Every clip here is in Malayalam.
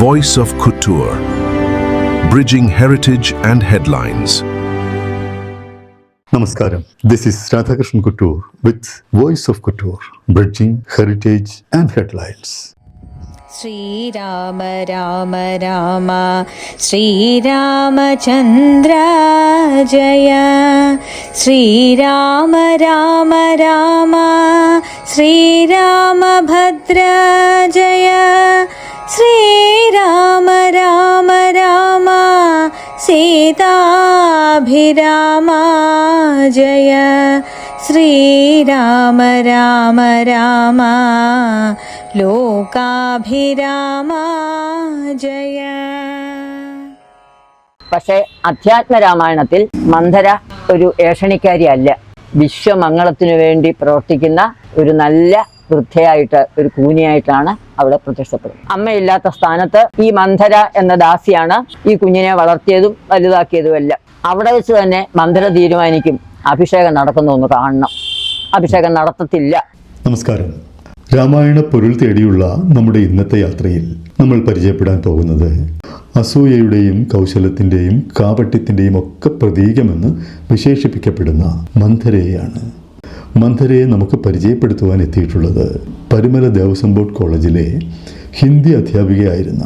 Voice of Couture, bridging heritage and headlines. Namaskaram. This is Radhakrishnan Couture with Voice of Couture, bridging heritage and headlines. Sri Rama Rama Rama Sri Ramachandra Jaya Sri Rama Rama Rama Sri Ramabhadra Jaya Sri Rama Rama Rama Sita Abhirama Jaya Sri Rama Rama Rama ലോകാഭിരാമ Jaya. പക്ഷേ അധ്യാത്മരാമായണത്തിൽ മന്ധര ഒരു ഏഷണിക്കാരിയല്ല. വിശ്വമംഗളത്തിനു വേണ്ടി പ്രവർത്തിക്കുന്ന ഒരു നല്ല വൃദ്ധയായിട്ട്, ഒരു കൂനിയായിട്ടാണ് അവിടെ പ്രത്യക്ഷപ്പെടുന്നത്. അമ്മയില്ലാത്ത സ്ഥാനത്ത് ഈ മന്ധര എന്ന ദാസിയാണ് ഈ കുഞ്ഞിനെ വളർത്തിയതും വലുതാക്കിയതുമെല്ലാം. അവിടെ വെച്ച് തന്നെ മന്ധര തീരുമാനിക്കും അഭിഷേകം നടക്കുന്നു ഒന്ന് കാണണം. അഭിഷേകം നടത്തത്തില്ല. നമസ്കാരം. രാമായണ പൊരുൾ തേടിയുള്ള നമ്മുടെ ഇന്നത്തെ യാത്രയിൽ നമ്മൾ പരിചയപ്പെടാൻ പോകുന്നത് അസൂയയുടെയും കൗശലത്തിൻ്റെയും കാപട്യത്തിൻ്റെയും ഒക്കെ പ്രതീകമെന്ന് വിശേഷിപ്പിക്കപ്പെടുന്ന മന്ധരയെയാണ്. മന്ധരയെ നമുക്ക് പരിചയപ്പെടുത്തുവാൻ എത്തിയിട്ടുള്ളത് പരുമല ദേവസ്വം ബോർഡ് കോളേജിലെ ഹിന്ദി അധ്യാപികയായിരുന്ന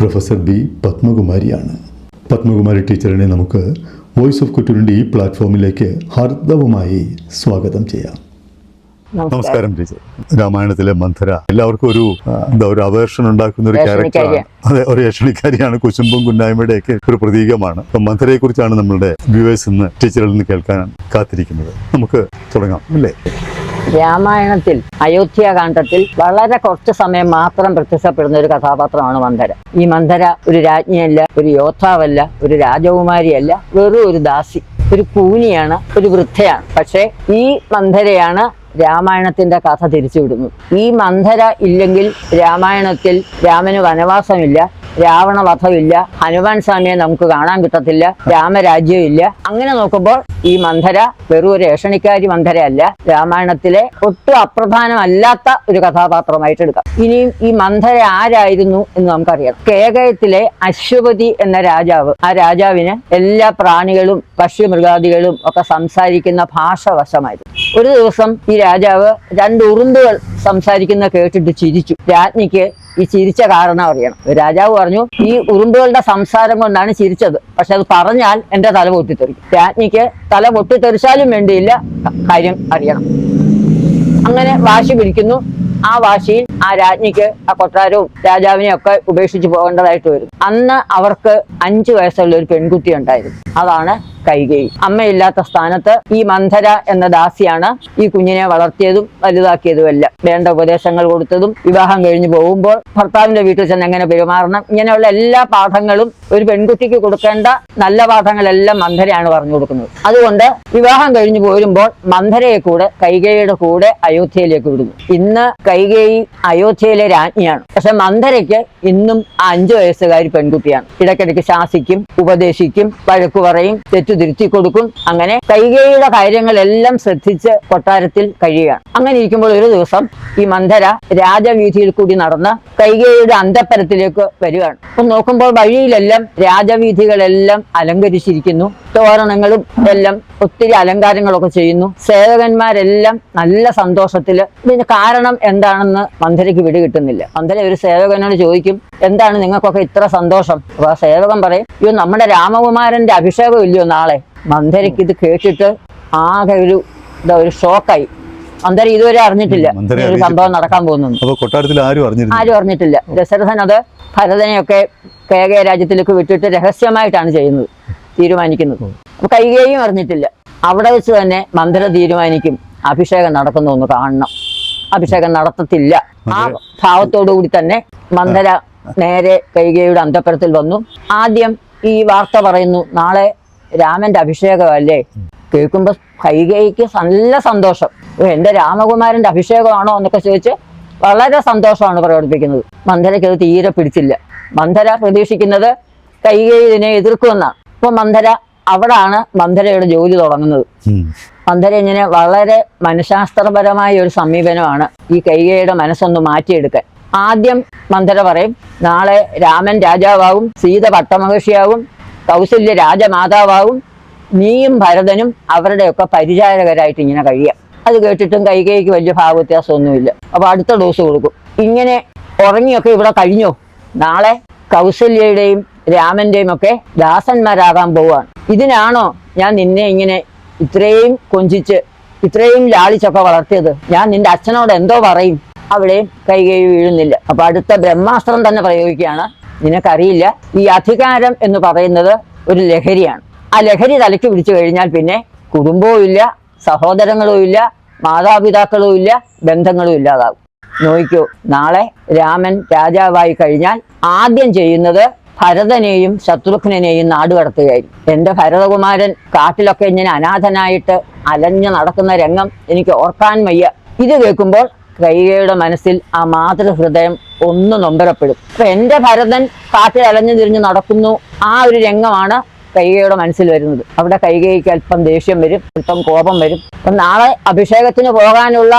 പ്രൊഫസർ ബി പത്മകുമാരിയാണ്. പത്മകുമാരി ടീച്ചറിനെ നമുക്ക് വോയിസ് ഓഫ് കുറ്റൂരിൻ്റെ ഈ പ്ലാറ്റ്ഫോമിലേക്ക് ഹാർദവമായി സ്വാഗതം ചെയ്യാം. നമസ്കാരം ടീച്ചർ. രാമായണത്തിലെ മന്ധര എല്ലാവർക്കും ഒരു അവേർഷൻ ഉണ്ടാക്കുന്ന ഒരു ക്യാരക്ടറാണ്. അതെ, ഒരു ഏഷണിക്കാരിയാണ്. കുശുമ്പും കുന്നായ്മയുടെ ഒക്കെ ഒരു പ്രതീകമാണ്. അപ്പം മന്ധരയെ കുറിച്ചാണ് നമ്മളുടെ വ്യൂവേഴ്സ് ഇന്ന് ടീച്ചറിൽ നിന്ന് കേൾക്കാൻ കാത്തിരിക്കുന്നത്. നമുക്ക് തുടങ്ങാം അല്ലേ? രാമായണത്തിൽ അയോധ്യാകാന്ഡത്തിൽ വളരെ കുറച്ച് സമയം മാത്രം പ്രത്യക്ഷപ്പെടുന്ന ഒരു കഥാപാത്രമാണ് മന്ധര. ഈ മന്ധര ഒരു രാജ്ഞിയല്ല, ഒരു യോദ്ധാവല്ല, ഒരു രാജകുമാരിയല്ല, വെറും ഒരു ദാസി, ഒരു കൂനിയാണ്, ഒരു വൃദ്ധയാണ്. പക്ഷേ ഈ മന്ധരയാണ് രാമായണത്തിന്റെ കഥ തിരിച്ചുവിടുന്നു. ഈ മന്ധര ഇല്ലെങ്കിൽ രാമായണത്തിൽ രാമന് വനവാസമില്ല, രാവണവധമില്ല, ഹനുമാൻ സ്വാമിയെ നമുക്ക് കാണാൻ കിട്ടത്തില്ല, രാമരാജ്യം ഇല്ല. അങ്ങനെ നോക്കുമ്പോൾ ഈ മന്ധര വെറും ഒരു ഏഷണിക്കാരി മന്ധരയല്ല, രാമായണത്തിലെ ഒട്ടും അപ്രധാനമല്ലാത്ത ഒരു കഥാപാത്രമായിട്ട് എടുക്കാം. ഇനിയും ഈ മന്ധര ആരായിരുന്നു എന്ന് നമുക്കറിയാം. കേകയത്തിലെ അശ്വപതി എന്ന രാജാവ്, ആ രാജാവിന് എല്ലാ പ്രാണികളും പക്ഷിമൃഗാദികളും ഒക്കെ സംസാരിക്കുന്ന ഭാഷ വശമായിരുന്നു. ഒരു ദിവസം ഈ രാജാവ് 2 ഉറുമ്പുകൾ സംസാരിക്കുന്ന കേട്ടിട്ട് ചിരിച്ചു. രാജ്ഞിക്ക് ഈ ചിരിച്ച കാരണം അറിയണം. രാജാവ് പറഞ്ഞു, ഈ ഉറുമ്പുകളുടെ സംസാരം കൊണ്ടാണ് ചിരിച്ചത്, പക്ഷെ അത് പറഞ്ഞാൽ എന്റെ തല പൊട്ടിത്തെറിക്കും. രാജ്ഞിക്ക് തല പൊട്ടിത്തെറിച്ചാലും വേണ്ടിയില്ല, കാര്യം അറിയണം. അങ്ങനെ വാശി പിടിക്കുന്നു. ആ വാശിയിൽ ആ രാജ്ഞിക്ക് ആ കൊട്ടാരവും രാജാവിനെ ഒക്കെ ഉപേക്ഷിച്ച് പോകേണ്ടതായിട്ട് വരും. അന്ന് അവർക്ക് 5 വയസ്സുള്ള ഒരു പെൺകുട്ടി ഉണ്ടായിരുന്നു. അതാണ് കൈകേയി. അമ്മയില്ലാത്ത സ്ഥാനത്ത് ഈ മന്ധര എന്ന ദാസിയാണ് ഈ കുഞ്ഞിനെ വളർത്തിയതും വലുതാക്കിയതുമെല്ലാം. വേണ്ട ഉപദേശങ്ങൾ കൊടുത്തതും, വിവാഹം കഴിഞ്ഞു പോകുമ്പോൾ ഭർത്താവിന്റെ വീട്ടിൽ ചെന്ന് എങ്ങനെ പെരുമാറണം, ഇങ്ങനെയുള്ള എല്ലാ പാഠങ്ങളും ഒരു പെൺകുട്ടിക്ക് കൊടുക്കേണ്ട നല്ല പാഠങ്ങളെല്ലാം മന്ധരയാണ് പറഞ്ഞു കൊടുക്കുന്നത്. അതുകൊണ്ട് വിവാഹം കഴിഞ്ഞു പോരുമ്പോൾ മന്ധരയെ കൂടെ കൈകേയിയുടെ കൂടെ അയോധ്യയിലേക്ക് വിടുന്നു. ഇന്ന് കൈകേയി അയോധ്യയിലെ രാജ്ഞിയാണ്. പക്ഷെ മന്ധരയ്ക്ക് ഇന്നും 5 വയസ്സുകാരി പെൺകുട്ടിയാണ്. ഇടയ്ക്കിടയ്ക്ക് ശാസിക്കും, ഉപദേശിക്കും, വഴക്കു പറയും, തിരുത്തി കൊടുക്കും. അങ്ങനെ കൈകേയിയുടെ കാര്യങ്ങളെല്ലാം ശ്രദ്ധിച്ച് കൊട്ടാരത്തിൽ കഴിയുകയാണ്. അങ്ങനെ ഇരിക്കുമ്പോൾ ഒരു ദിവസം ഈ മന്ധര രാജവീഥിയിൽ കൂടി നടന്ന് കൈകേയിയുടെ അന്തഃപുരത്തിലേക്ക് വരികയാണ്. അപ്പൊ നോക്കുമ്പോൾ വഴിയിലെല്ലാം രാജവീഥികളെല്ലാം അലങ്കരിച്ചിരിക്കുന്നു. തോരണങ്ങളും എല്ലാം ഒത്തിരി അലങ്കാരങ്ങളൊക്കെ ചെയ്യുന്നു. സേവകന്മാരെല്ലാം നല്ല സന്തോഷത്തില്. ഇതിന് കാരണം എന്താണെന്ന് മന്ധരയ്ക്ക് പിടികിട്ടുന്നില്ല. മന്ധര ഒരു സേവകനോട് ചോദിക്കും, എന്താണ് നിങ്ങൾക്കൊക്കെ ഇത്ര സന്തോഷം? അപ്പൊ ആ സേവകൻ പറയും, അയ്യോ നമ്മുടെ രാമകുമാരന്റെ അഭിഷേകം ഇല്ലയോ നാളെ. മന്ധരയ്ക്ക് ഇത് കേട്ടിട്ട് ആകെ ഒരു ഷോക്കായി. മന്ധര ഇതുവരെ അറിഞ്ഞിട്ടില്ല ഒരു സംഭവം നടക്കാൻ പോകുന്നു. കൊട്ടാരത്തിൽ ആരും അറിഞ്ഞിട്ടില്ല. ദശരഥൻ അത് ഭരതനെയൊക്കെ കേകയ രാജ്യത്തിലേക്ക് വിട്ടിട്ട് രഹസ്യമായിട്ടാണ് ചെയ്യുന്നത്, തീരുമാനിക്കുന്നത്. അപ്പൊ കൈകേയും അറിഞ്ഞിട്ടില്ല. അവിടെ വെച്ച് തന്നെ മന്ധര തീരുമാനിക്കും അഭിഷേകം നടക്കുന്നു ഒന്ന് കാണണം. അഭിഷേകം നടത്തത്തില്ല. ആ ഭാവത്തോടു കൂടി തന്നെ മന്ധര നേരെ കൈകേയിയുടെ അന്തഃപുരത്തിൽ വന്നു. ആദ്യം ഈ വാർത്ത പറയുന്നു, നാളെ രാമന്റെ അഭിഷേകമല്ലേ. കേൾക്കുമ്പോൾ കൈകേയിക്ക് നല്ല സന്തോഷം. എന്റെ രാമകുമാരന്റെ അഭിഷേകമാണോ എന്നൊക്കെ ചോദിച്ച് വളരെ സന്തോഷമാണ് പ്രകടിപ്പിക്കുന്നത്. മന്ധരയ്ക്ക് അത് തീരെ പിടിച്ചില്ല. മന്ധര പ്രതീക്ഷിക്കുന്നത് കൈകേയി ഇതിനെ എതിർക്കുമെന്നാണ്. അപ്പൊ മന്ധര അവിടാണ് മന്ധരയുടെ ജോലി തുടങ്ങുന്നത്. മന്ധര ഇങ്ങനെ വളരെ മനഃശാസ്ത്രപരമായ ഒരു സമീപനമാണ് ഈ കൈകേയിയുടെ മനസ്സൊന്ന് മാറ്റിയെടുക്കാൻ. ആദ്യം മന്ധര പറയും, നാളെ രാമൻ രാജാവാകും, സീത പട്ടമഹിഷിയാകും, കൗസല്യ രാജമാതാവാകും, നീയും ഭരതനും അവരുടെയൊക്കെ പരിചാരകരായിട്ട് ഇങ്ങനെ കഴിയാം. അത് കേട്ടിട്ടും കൈകേയിക്ക് വലിയ ഭാവവ്യത്യാസമൊന്നുമില്ല. അപ്പൊ അടുത്ത ഡോസ് കൊടുക്കും. ഇങ്ങനെ ഉറങ്ങിയൊക്കെ ഇവിടെ കഴിഞ്ഞോ? നാളെ കൗസല്യയുടെയും രാമന്റെയും ഒക്കെ ദാസന്മാരാകാൻ പോവുകയാണ്. ഇതിനാണോ ഞാൻ നിന്നെ ഇങ്ങനെ ഇത്രയും കൊഞ്ചിച്ച് ഇത്രയും ലാളിച്ചൊക്കെ വളർത്തിയത്? ഞാൻ നിന്റെ അച്ഛനോട് എന്തോ പറയും? അവിടെയും കൈകേയി വീഴുന്നില്ല. അപ്പൊ അടുത്ത ബ്രഹ്മാസ്ത്രം തന്നെ പ്രയോഗിക്കുകയാണ്. നിനക്കറിയില്ല, ഈ അധികാരം എന്ന് പറയുന്നത് ഒരു ലഹരിയാണ്. ആ ലഹരി തലയ്ക്ക് പിടിച്ചു കഴിഞ്ഞാൽ പിന്നെ കുടുംബവും ഇല്ല, സഹോദരങ്ങളും ഇല്ല, മാതാപിതാക്കളും ഇല്ല, ബന്ധങ്ങളും ഇല്ലാതാകും. നോക്കൂ, നാളെ രാമൻ രാജാവായി കഴിഞ്ഞാൽ ആദ്യം ചെയ്യുന്നത് ഭരതനെയും ശത്രുഘ്നെയും നാടുകടത്തുകയായിരിക്കും. എന്റെ ഭരതകുമാരൻ കാട്ടിലൊക്കെ ഇങ്ങനെ അനാഥനായിട്ട് അലഞ്ഞു നടക്കുന്ന രംഗം എനിക്ക് ഓർക്കാൻ വയ്യ. ഇത് കേൾക്കുമ്പോൾ കൈകേയിയുടെ മനസ്സിൽ ആ മാതൃഹൃദയം ഒന്ന് നൊമ്പരപ്പെടും. അപ്പൊ എന്റെ ഭരതൻ കാട്ടിൽ അലഞ്ഞു തിരിഞ്ഞ് നടക്കുന്നു, ആ ഒരു രംഗമാണ് കൈകേയിയുടെ മനസ്സിൽ വരുന്നത്. അവിടെ കൈകേയിക്ക് അല്പം ദേഷ്യം വരും, അല്പം കോപം വരും. അപ്പൊ നാളെ അഭിഷേകത്തിന് പോകാനുള്ള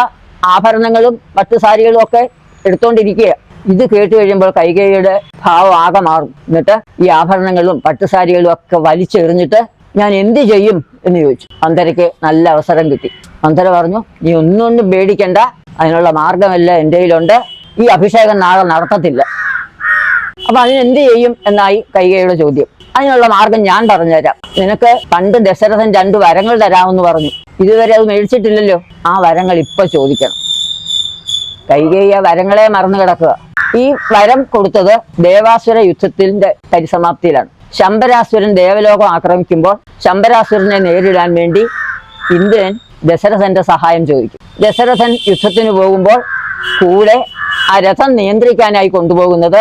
ആഭരണങ്ങളും പട്ടുസാരികളും ഒക്കെ എടുത്തോണ്ടിരിക്കുക. ഇത് കേട്ട് കഴിയുമ്പോൾ കൈകേയിയുടെ ഭാവം ആകെ മാറും. എന്നിട്ട് ഈ ആഭരണങ്ങളും പട്ടുസാരികളും ഒക്കെ വലിച്ചെറിഞ്ഞിട്ട് ഞാൻ എന്ത് ചെയ്യും എന്ന് ചോദിച്ചു. മന്ധരയ്ക്ക് നല്ല അവസരം കിട്ടി. മന്ധര പറഞ്ഞു, നീ ഒന്നും പേടിക്കണ്ട, അതിനുള്ള മാർഗമെല്ലാം എൻ്റെ കയ്യിലുണ്ട്. ഈ അഭിഷേകം നാളെ നടത്തത്തില്ല. അപ്പൊ അതിനെന്ത് ചെയ്യും എന്നായി കൈകേയിയുടെ ചോദ്യം. അതിനുള്ള മാർഗം ഞാൻ പറഞ്ഞുതരാം. നിനക്ക് പണ്ട് ദശരഥൻ 2 വരങ്ങൾ തരാമെന്ന് പറഞ്ഞു. ഇതുവരെ അത് മേടിച്ചിട്ടില്ലല്ലോ. ആ വരങ്ങൾ ഇപ്പൊ ചോദിക്കണം. കൈകേയി ആ വരങ്ങളെ മറന്നു കിടക്കുക. ഈ വരം കൊടുത്തത് ദേവാസുര യുദ്ധത്തിന്റെ പരിസമാപ്തിയിലാണ്. ശംബരാസുരൻ ദേവലോകം ആക്രമിക്കുമ്പോൾ ശംബരാസുരനെ നേരിടാൻ വേണ്ടി ഇന്ദ്രൻ ദശരഥന്റെ സഹായം ചോദിക്കും. ദശരഥൻ യുദ്ധത്തിന് പോകുമ്പോൾ കൂടെ ആ രഥം നിയന്ത്രിക്കാനായി കൊണ്ടുപോകുന്നത്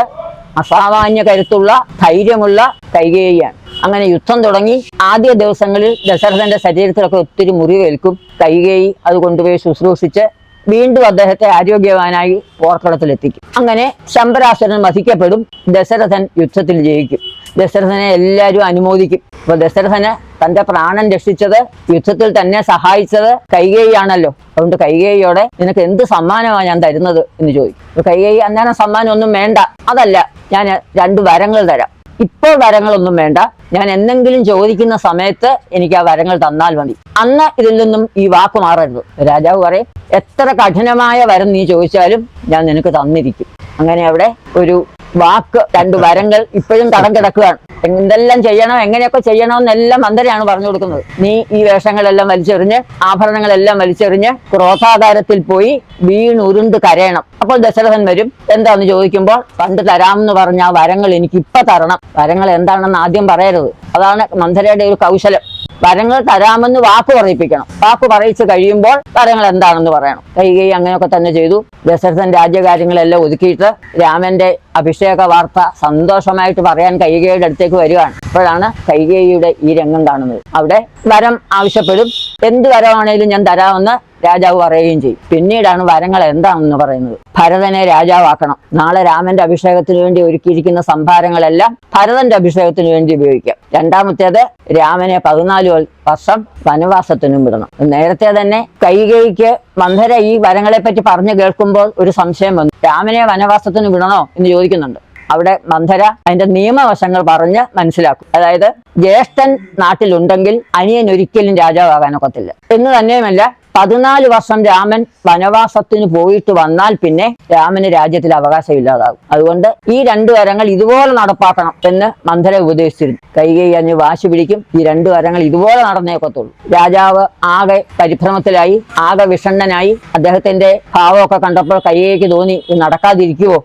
അസാമാന്യ കരുത്തുള്ള ധൈര്യമുള്ള കൈകേയിയാണ്. അങ്ങനെ യുദ്ധം തുടങ്ങി. ആദ്യ ദിവസങ്ങളിൽ ദശരഥന്റെ ശരീരത്തിലൊക്കെ ഒത്തിരി മുറിവേൽക്കും. കൈകേയി അത് കൊണ്ടുപോയി ശുശ്രൂഷിച്ച് വീണ്ടും അദ്ദേഹത്തെ ആരോഗ്യവാനായി പോർക്കളത്തിലെത്തിക്കും. അങ്ങനെ ശംബരാസുരൻ വധിക്കപ്പെടും. ദശരഥൻ യുദ്ധത്തിൽ ജയിക്കും. ദശരഥനെ എല്ലാവരും അനുമോദിക്കും. അപ്പൊ ദശരഥന് തന്റെ പ്രാണൻ രക്ഷിച്ചത്, യുദ്ധത്തിൽ തന്നെ സഹായിച്ചത് കൈകേയിയാണല്ലോ. അതുകൊണ്ട് കൈകേയിയോടെ നിനക്ക് എന്ത് സമ്മാനമാണ് ഞാൻ തരുന്നത് എന്ന് ചോദിക്കും. അപ്പൊ കൈകേയി അന്നേരം സമ്മാനം ഒന്നും വേണ്ട, അതല്ല, ഞാൻ 2 വരങ്ങൾ തരാം. ഇപ്പോൾ വരങ്ങളൊന്നും വേണ്ട, ഞാൻ എന്തെങ്കിലും ചോദിക്കുന്ന സമയത്ത് എനിക്ക് ആ വരങ്ങൾ തന്നാൽ മതി. അന്ന് ഇതിൽ നിന്നും ഈ വാക്ക് മാറരുത്. രാജാവ് പറയും, എത്ര കഠിനമായ വരം നീ ചോദിച്ചാലും ഞാൻ നിനക്ക് തന്നിരിക്കും. അങ്ങനെ അവിടെ ഒരു വാക്ക്, 2 വരങ്ങൾ ഇപ്പോഴും കടം കിടക്കുകയാണ്. എന്തെല്ലാം ചെയ്യണം, എങ്ങനെയൊക്കെ ചെയ്യണമെന്നെല്ലാം മന്ധരയാണ് പറഞ്ഞു കൊടുക്കുന്നത്. നീ ഈ വേഷങ്ങളെല്ലാം വലിച്ചെറിഞ്ഞ്, ആഭരണങ്ങളെല്ലാം വലിച്ചെറിഞ്ഞ് ക്രോധാകാരത്തിൽ പോയി വീണുരുണ്ട് കരയണം. അപ്പോൾ ദശരഥൻ വരും. എന്താന്ന് ചോദിക്കുമ്പോൾ, പണ്ട് തരാമെന്ന് പറഞ്ഞ ആ വരങ്ങൾ എനിക്ക് ഇപ്പൊ തരണം. വരങ്ങൾ എന്താണെന്ന് ആദ്യം പറയരുത്. അതാണ് മന്ധരയുടെ ഒരു കൗശലം. വരങ്ങൾ തരാമെന്ന് വാക്ക് പറയിപ്പിക്കണം. വാക്ക് പറയിച്ച് കഴിയുമ്പോൾ വരങ്ങൾ എന്താണെന്ന് പറയണം. കൈകേയി അങ്ങനെയൊക്കെ തന്നെ ചെയ്തു. ദശരഥൻ രാജ്യകാര്യങ്ങളെല്ലാം ഒതുക്കിയിട്ട് രാമന്റെ അഭിഷേക വാർത്ത സന്തോഷമായിട്ട് പറയാൻ കൈകേയിയുടെ അടുത്തേക്ക് വരികയാണ്. അപ്പോഴാണ് കൈകേയിയുടെ ഈ രംഗം കാണുന്നത്. അവിടെ വരം ആവശ്യപ്പെടും. എന്ത് വരമാണേലും ഞാൻ തരാമെന്ന് രാജാവ് പറയുകയും ചെയ്യും. പിന്നീടാണ് വരങ്ങൾ എന്താണെന്ന് പറയുന്നത്. ഭരതനെ രാജാവാക്കണം. നാളെ രാമന്റെ അഭിഷേകത്തിന് വേണ്ടി ഒരുക്കിയിരിക്കുന്ന സംഭാരങ്ങളെല്ലാം ഭരതന്റെ അഭിഷേകത്തിന് വേണ്ടി ഉപയോഗിക്കാം. രണ്ടാമത്തേത്, രാമനെ 14 വർഷം വനവാസത്തിനും വിടണം. നേരത്തെ തന്നെ കൈകേയിക്ക് മന്ധര ഈ വരങ്ങളെ പറ്റി പറഞ്ഞു കേൾക്കുമ്പോൾ ഒരു സംശയം വന്നു. രാമനെ വനവാസത്തിന് വിടണോ എന്ന് ചോദിക്കുന്നുണ്ട്. അവിടെ മന്ധര അതിന്റെ നിയമവശങ്ങൾ പറഞ്ഞ് മനസ്സിലാക്കും. അതായത് ജ്യേഷ്ഠൻ നാട്ടിലുണ്ടെങ്കിൽ അനിയൻ ഒരിക്കലും രാജാവാകാനൊക്കത്തില്ല എന്ന് തന്നെയുമല്ല, 14 വർഷം രാമൻ വനവാസത്തിന് പോയിട്ട് വന്നാൽ പിന്നെ രാമന് രാജ്യത്തിൽ അവകാശമില്ലാതാകും. അതുകൊണ്ട് ഈ 2 വരങ്ങൾ ഇതുപോലെ നടപ്പാക്കണം എന്ന് മന്ധര ഉപദേശിച്ചിരുന്നു. കൈകേയി അഞ്ഞ് വാശി പിടിക്കും. ഈ 2 വരങ്ങൾ ഇതുപോലെ നടന്നേക്കത്തുള്ളൂ. രാജാവ് ആകെ പരിഭ്രമത്തിലായി, ആകെ വിഷണ്ണനായി. അദ്ദേഹത്തിന്റെ ഭാവമൊക്കെ കണ്ടപ്പോൾ കൈകേയിക്ക് തോന്നി, ഇത് നടക്കാതിരിക്കുവോ?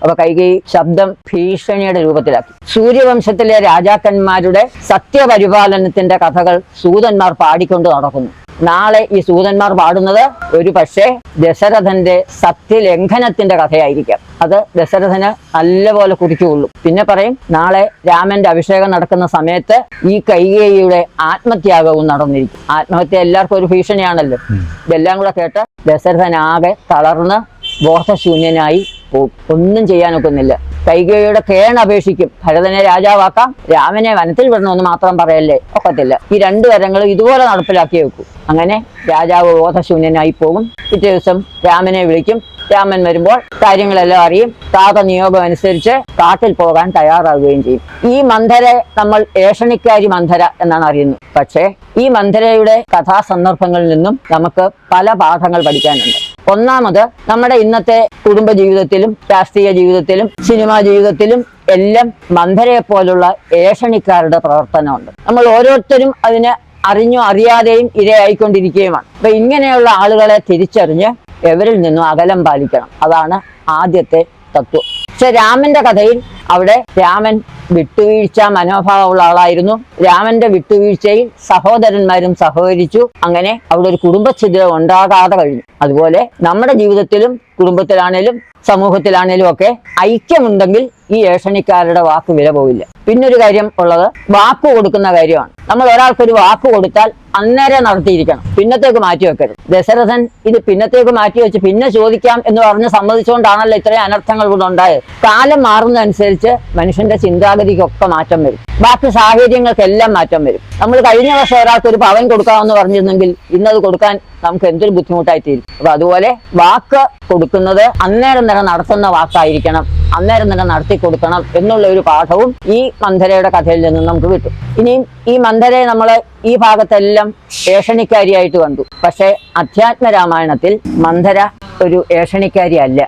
അപ്പൊ കൈകേയി ശബ്ദം ഭീഷണിയുടെ രൂപത്തിലാക്കി. സൂര്യവംശത്തിലെ രാജാക്കന്മാരുടെ സത്യപരിപാലനത്തിന്റെ കഥകൾ സൂതന്മാർ പാടിക്കൊണ്ട് നടക്കുന്നു. നാളെ ഈ സൂതന്മാർ പാടുന്നത് ഒരു പക്ഷേ ദശരഥന്റെ സത്യലംഘനത്തിന്റെ കഥയായിരിക്കാം. അത് ദശരഥന് നല്ലപോലെ കുറിച്ചുകൊള്ളും. പിന്നെ പറയും, നാളെ രാമന്റെ അഭിഷേകം നടക്കുന്ന സമയത്ത് ഈ കൈകേയിയുടെ ആത്മത്യാഗവും നടന്നിരിക്കും. ആത്മഹത്യ എല്ലാവർക്കും ഒരു ഭീഷണിയാണല്ലോ. ഇതെല്ലാം കൂടെ കേട്ട് ദശരഥനാകെ തളർന്ന് ബോധശൂന്യനായി പോകും. ഒന്നും ചെയ്യാനൊക്കുന്നില്ല. കൈകേയിയുടെ കേണപേക്ഷിക്കും, ഭരതനെ രാജാവാക്കാം, രാമനെ വനത്തിൽ വിടണമെന്ന് മാത്രം പറയല്ലേ, ഒക്കത്തില്ല. ഈ 2 വരങ്ങളും ഇതുപോലെ നടപ്പിലാക്കി വെക്കും. അങ്ങനെ രാജാവ് ബോധശൂന്യനായി പോകും. പിറ്റേ ദിവസം രാമനെ വിളിക്കും. രാമൻ വരുമ്പോൾ കാര്യങ്ങളെല്ലാം അറിയും. താത നിയോഗം അനുസരിച്ച് കാട്ടിൽ പോകാൻ തയ്യാറാവുകയും ചെയ്യും. ഈ മന്ധരെ നമ്മൾ ഏഷണിക്കാരി മന്ധര എന്നാണ് അറിയുന്നത്. പക്ഷേ ഈ മന്ധരയുടെ കഥാസന്ദർഭങ്ങളിൽ നിന്നും നമുക്ക് പല പാഠങ്ങൾ പഠിക്കാനുണ്ട്. ഒന്നാമത്, നമ്മുടെ ഇന്നത്തെ കുടുംബ ജീവിതത്തിലും രാഷ്ട്രീയ ജീവിതത്തിലും സിനിമാ ജീവിതത്തിലും എല്ലാം മന്ധരയെ പോലുള്ള ഏഷണിക്കാരുടെ പ്രവർത്തനമുണ്ട്. നമ്മൾ ഓരോരുത്തരും അതിന് അറിഞ്ഞോ അറിയാതെയും ഇരയായിക്കൊണ്ടിരിക്കുകയുമാണ്. അപ്പൊ ഇങ്ങനെയുള്ള ആളുകളെ തിരിച്ചറിഞ്ഞ് എവരിൽ നിന്നും അകലം പാലിക്കണം. അതാണ് ആദ്യത്തെ തത്വം. പക്ഷെ രാമന്റെ കഥയിൽ അവിടെ രാമൻ വിട്ടുവീഴ്ച മനോഭാവമുള്ള ആളായിരുന്നു. രാമന്റെ വിട്ടുവീഴ്ചയിൽ സഹോദരന്മാരും സഹകരിച്ചു. അങ്ങനെ അവിടെ ഒരു കുടുംബഛിദ്രം ഉണ്ടാകാതെ കഴിഞ്ഞു. അതുപോലെ നമ്മുടെ ജീവിതത്തിലും കുടുംബത്തിലാണേലും സമൂഹത്തിലാണേലും ഒക്കെ ഐക്യമുണ്ടെങ്കിൽ ഈ ഏഷണിക്കാരുടെ വാക്ക് വില പോവില്ല. പിന്നൊരു കാര്യം ഉള്ളത് വാക്ക് കൊടുക്കുന്ന കാര്യമാണ്. നമ്മൾ ഒരാൾക്കൊരു വാക്ക് കൊടുത്താൽ അന്നേരം നടത്തിയിരിക്കണം, പിന്നത്തേക്ക് മാറ്റി വെക്കരുത്. ദശരഥൻ ഇത് പിന്നത്തേക്ക് മാറ്റി വെച്ച് പിന്നെ ചോദിക്കാം എന്ന് പറഞ്ഞ് സമ്മതിച്ചുകൊണ്ടാണല്ലോ ഇത്രയും അനർത്ഥങ്ങൾ ഇവിടെ ഉണ്ടായത്. കാലം മാറുന്നതനുസരിച്ച് മനുഷ്യന്റെ ചിന്താഗതിക്കൊക്കെ മാറ്റം വരും. ബാക്കി സാഹചര്യങ്ങൾക്കെല്ലാം മാറ്റം വരും. നമ്മൾ കഴിഞ്ഞ വർഷം ഒരാൾക്ക് ഒരു പവൻ കൊടുക്കാമെന്ന് പറഞ്ഞിരുന്നെങ്കിൽ ഇന്നത് കൊടുക്കാൻ നമുക്ക് എന്തൊരു ബുദ്ധിമുട്ടായി തീരും. അപ്പൊ അതുപോലെ വാക്ക് കൊടുക്കുന്നത് അന്നേരം തന്നെ നടത്തുന്ന വാക്കായിരിക്കണം, അന്നേരം തന്നെ നടത്തി കൊടുക്കണം എന്നുള്ള ഒരു പാഠവും ഈ മന്ധരയുടെ കഥയിൽ നിന്നും നമുക്ക് കിട്ടും. ഇനിയും ഈ മന്ധരയെ നമ്മൾ ഈ ഭാഗത്തെല്ലാം ഏഷണിക്കാരിയായിട്ട് കണ്ടു. പക്ഷേ അധ്യാത്മ രാമായണത്തിൽ മന്ധര ഒരു ഏഷണിക്കാരി അല്ല.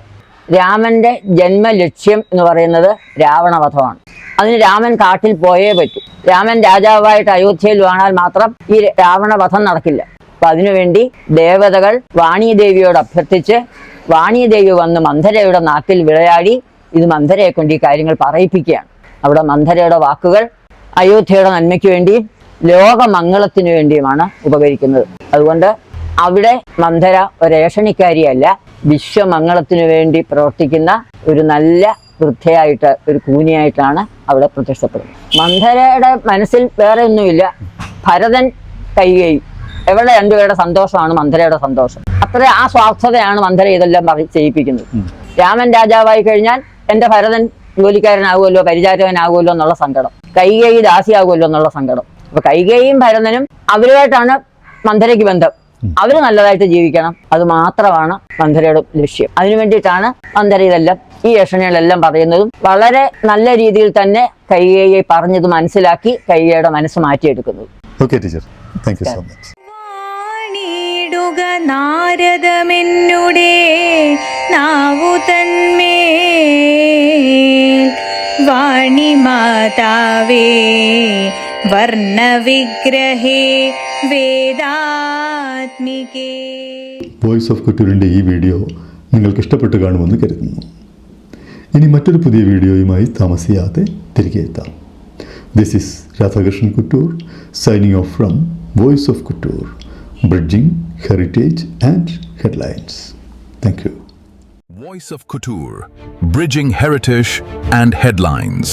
രാമന്റെ ജന്മലക്ഷ്യം എന്ന് പറയുന്നത് രാവണവധമാണ്. അതിന് രാമൻ കാട്ടിൽ പോയേ പറ്റൂ. രാമൻ രാജാവായിട്ട് അയോധ്യയിൽ വാണാൽ മാത്രം ഈ രാവണവധം നടക്കില്ല. അപ്പൊ അതിനുവേണ്ടി ദേവതകൾ വാണീദേവിയോട് അഭ്യർത്ഥിച്ച് വാണീദേവി വന്ന് മന്ധരയുടെ നാക്കിൽ വിളയാടി ഇത് മന്ധരയെ കൊണ്ട് ഈ കാര്യങ്ങൾ പറയിപ്പിക്കുകയാണ്. അവിടെ മന്ധരയുടെ വാക്കുകൾ അയോധ്യയുടെ നന്മയ്ക്ക് വേണ്ടിയും ലോകമംഗളത്തിനു വേണ്ടിയുമാണ് ഉപകരിക്കുന്നത്. അതുകൊണ്ട് അവിടെ മന്ധര ഒരേഷണിക്കാരിയല്ല, വിശ്വമംഗളത്തിനു വേണ്ടി പ്രവർത്തിക്കുന്ന ഒരു നല്ല വൃദ്ധയായിട്ട്, ഒരു കൂനിയായിട്ടാണ് അവിടെ പ്രത്യക്ഷപ്പെടുന്നത്. മന്ധരയുടെ മനസ്സിൽ വേറെ ഒന്നുമില്ല. ഭരതൻ കൈകേയി എവിടെ രണ്ടുപേരുടെ സന്തോഷമാണ് മന്ധരയുടെ സന്തോഷം. അത്ര ആ സ്വാർത്ഥതയാണ് മന്ധര ഇതെല്ലാം ചെയ്യിപ്പിക്കുന്നത്. രാമൻ രാജാവായി കഴിഞ്ഞാൽ എൻ്റെ ഭരതൻ ജോലിക്കാരനാകുമല്ലോ, പരിചാരകനാകുമല്ലോ എന്നുള്ള സങ്കടം, കൈകേയി ദാസിയാകുമല്ലോ എന്നുള്ള സങ്കടം. അപ്പൊ കൈകേയും ഭരതനും അവരുമായിട്ടാണ് മന്ധരയ്ക്ക് ബന്ധം. അവര് നല്ലതായിട്ട് ജീവിക്കണം, അത് മാത്രമാണ് മന്ധരയുടെ ലക്ഷ്യം. അതിനു വേണ്ടിയിട്ടാണ് മന്ധര ഇതെല്ലാം ഈ ഏഷണികളെല്ലാം പറയുന്നതും വളരെ നല്ല രീതിയിൽ തന്നെ കൈകേയെ പറഞ്ഞത് മനസ്സിലാക്കി കൈകേയുടെ മനസ്സ് മാറ്റിയെടുക്കുന്നത്. Okay teacher, thank you so much. വാണിടുക നാരദമെന്നുടെ നാവു തന്മേൽ വാണിമാതാവേ വർണ്ണവിഗ്രഹേ വേദാത്മികേ. വോയിസ് ഓഫ് കുട്ടൂരിൻ്റെ ഈ വീഡിയോ നിങ്ങൾക്ക് ഇഷ്ടപ്പെട്ട് കാണുമെന്ന് കരുതുന്നു. ഇനി മറ്റൊരു പുതിയ വീഡിയോയുമായി താമസിയാതെ തിരികെ എത്താം. This is Radhakrishnan Kuttoor signing off from voice of Kuttoor, bridging heritage and headlines. Thank you. Voice of Couture, bridging heritage and headlines.